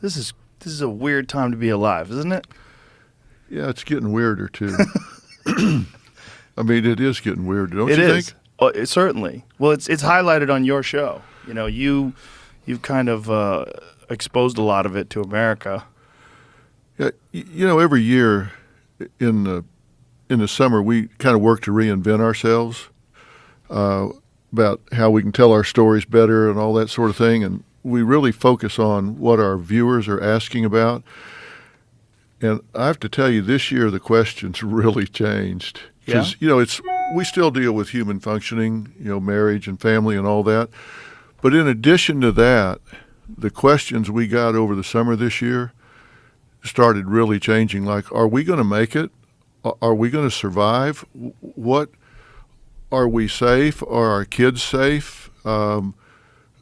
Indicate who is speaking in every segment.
Speaker 1: This is a weird time to be alive, isn't it?
Speaker 2: Yeah, it's getting weirder too. I mean, it is getting weirder, don't
Speaker 1: It
Speaker 2: you
Speaker 1: is.
Speaker 2: think?
Speaker 1: Oh, certainly. Well, it's highlighted on your show. You know, you've kind of exposed a lot of it to America.
Speaker 2: Yeah, every year in the summer we kind of work to reinvent ourselves about how we can tell our stories better and all that sort of thing, and we really focus on what our viewers are asking about. And I have to tell you, this year the questions really changed. Because, we still deal with human functioning, marriage and family and all that. But in addition to that, the questions we got over the summer this year started really changing. Like, are we going to make it? Are we going to survive? What, are we safe? Are our kids safe? Are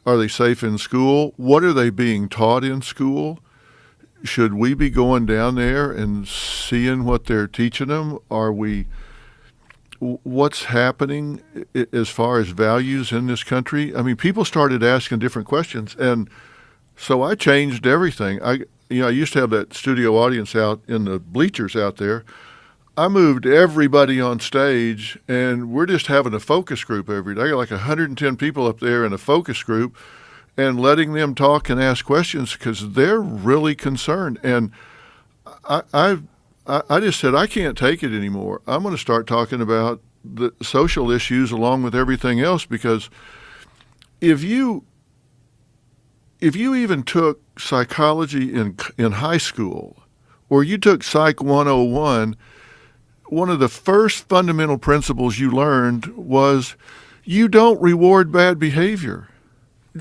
Speaker 2: they safe in school? What are they being taught in school? Should we be going down there and seeing what they're teaching them? What's happening as far as values in this country? I mean, people started asking different questions, and so I changed everything. I used to have that studio audience out in the bleachers out there. I moved everybody on stage, and we're just having a focus group every day. I got like 110 people up there in a focus group, and letting them talk and ask questions because they're really concerned. And I just said, I can't take it anymore. I'm going to start talking about the social issues along with everything else, because if you even took psychology in high school, or you took Psych 101, one of the first fundamental principles you learned was you don't reward bad behavior,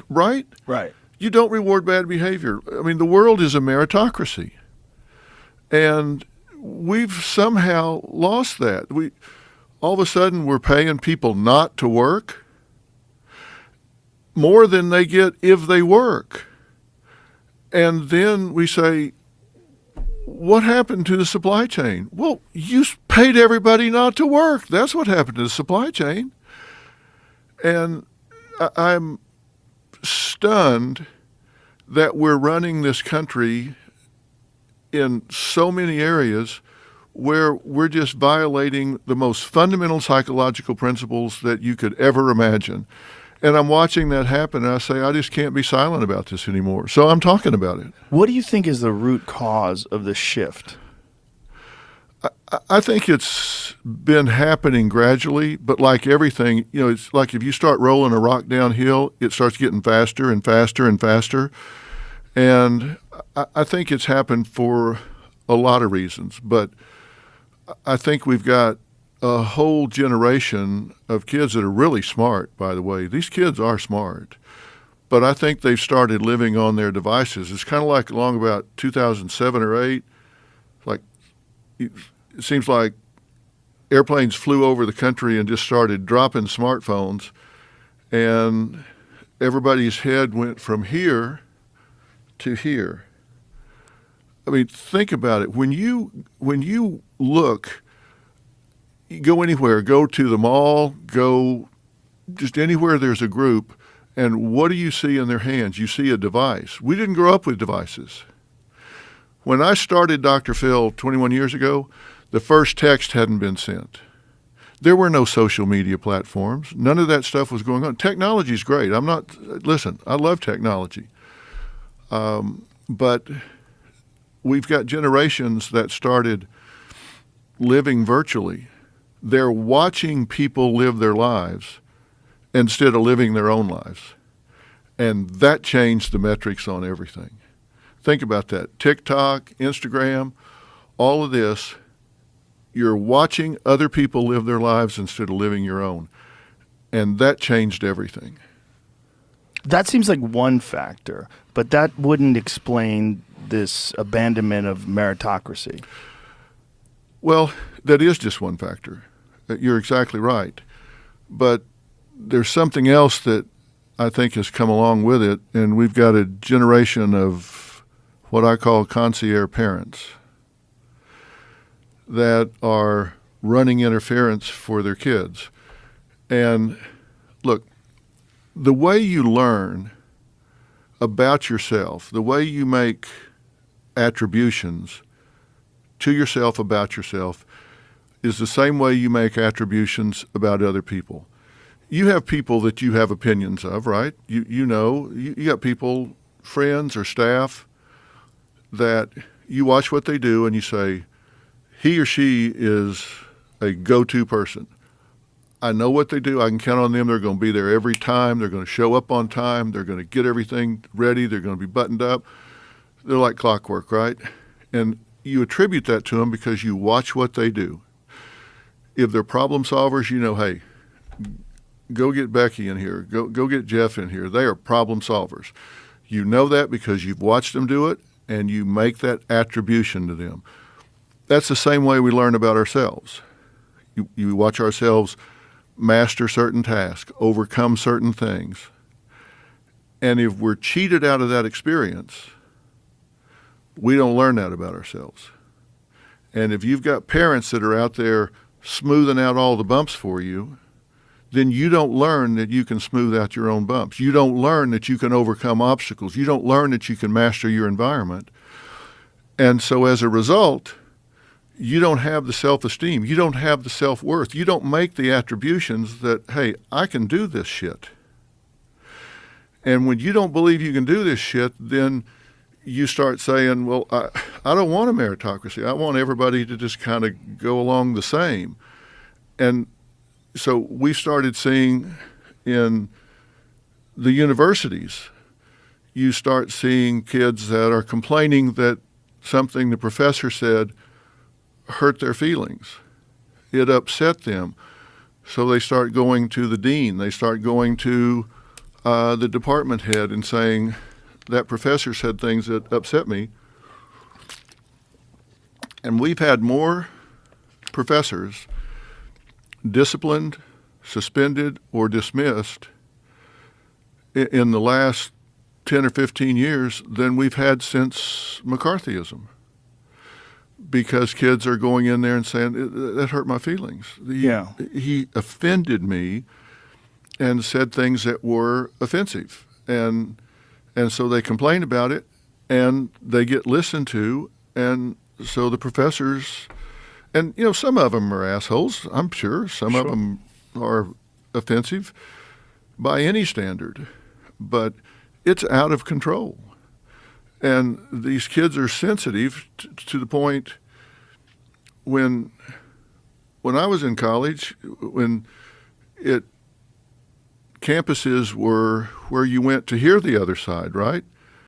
Speaker 2: right?
Speaker 1: Right.
Speaker 2: You don't reward bad behavior. I mean, the world is a meritocracy. And we've somehow lost that. All of a sudden we're paying people not to work more than they get if they work. And then we say, what happened to the supply chain? Well, you paid everybody not to work. That's what happened to the supply chain. And I'm stunned that we're running this country in so many areas where we're just violating the most fundamental psychological principles that you could ever imagine. And I'm watching that happen, and I say, I just can't be silent about this anymore. So I'm talking about it.
Speaker 1: What do you think is the root cause of the shift?
Speaker 2: I think it's been happening gradually, but like everything, it's like if you start rolling a rock downhill, it starts getting faster and faster and faster. And I think it's happened for a lot of reasons, but I think we've got a whole generation of kids that are really smart, by the way. These kids are smart, but I think they've started living on their devices. It's kind of like along about 2007 or 8, like it seems like airplanes flew over the country and just started dropping smartphones, and everybody's head went from here to here. I mean, think about it. When you look, you go anywhere, go to the mall, go just anywhere there's a group, and what do you see in their hands? You see a device. We didn't grow up with devices. When I started Dr. Phill 21 years ago, the first text hadn't been sent. There were no social media platforms. None of that stuff was going on. Technology's great. Listen, I love technology. But we've got generations that started living virtually. They're watching people live their lives instead of living their own lives. And that changed the metrics on everything. Think about that. TikTok, Instagram, all of this, you're watching other people live their lives instead of living your own. And that changed everything.
Speaker 1: That seems like one factor, but that wouldn't explain this abandonment of meritocracy.
Speaker 2: Well, that is just one factor. You're exactly right. But there's something else that I think has come along with it, and we've got a generation of what I call concierge parents that are running interference for their kids. And look, the way you learn about yourself, the way you make attributions to yourself about yourself, is the same way you make attributions about other people. You have people that you have opinions of, right? You got people, friends or staff, that you watch what they do and you say, he or she is a go-to person. I know what they do. I can count on them. They're going to be there every time. They're going to show up on time. They're going to get everything ready. They're going to be buttoned up. They're like clockwork, right? And you attribute that to them because you watch what they do. If they're problem solvers, you know, hey, go get Becky in here. Go get Jeff in here. They are problem solvers. You know that because you've watched them do it, and you make that attribution to them. That's the same way we learn about ourselves. You watch ourselves master certain tasks, overcome certain things. And if we're cheated out of that experience, we don't learn that about ourselves. And if you've got parents that are out there smoothing out all the bumps for you, then you don't learn that you can smooth out your own bumps. You don't learn that you can overcome obstacles. You don't learn that you can master your environment. And so as a result, you don't have the self-esteem. You don't have the self-worth. You don't make the attributions that, hey, I can do this shit. And when you don't believe you can do this shit, then you start saying, well, I don't want a meritocracy. I want everybody to just kind of go along the same. And so we started seeing in the universities, you start seeing kids that are complaining that something the professor said hurt their feelings. It upset them. So they start going to the dean. They start going to the department head and saying, that professor said things that upset me. And we've had more professors disciplined, suspended, or dismissed in the last 10 or 15 years than we've had since McCarthyism. Because kids are going in there and saying, that hurt my feelings. He offended me and said things that were offensive. And so they complain about it, and they get listened to, and so the professors, and you know, some of them are assholes, I'm sure. Some of them are offensive by any standard, but it's out of control. And these kids are sensitive to the point when I was in college, when campuses were where you went to hear the other side, right?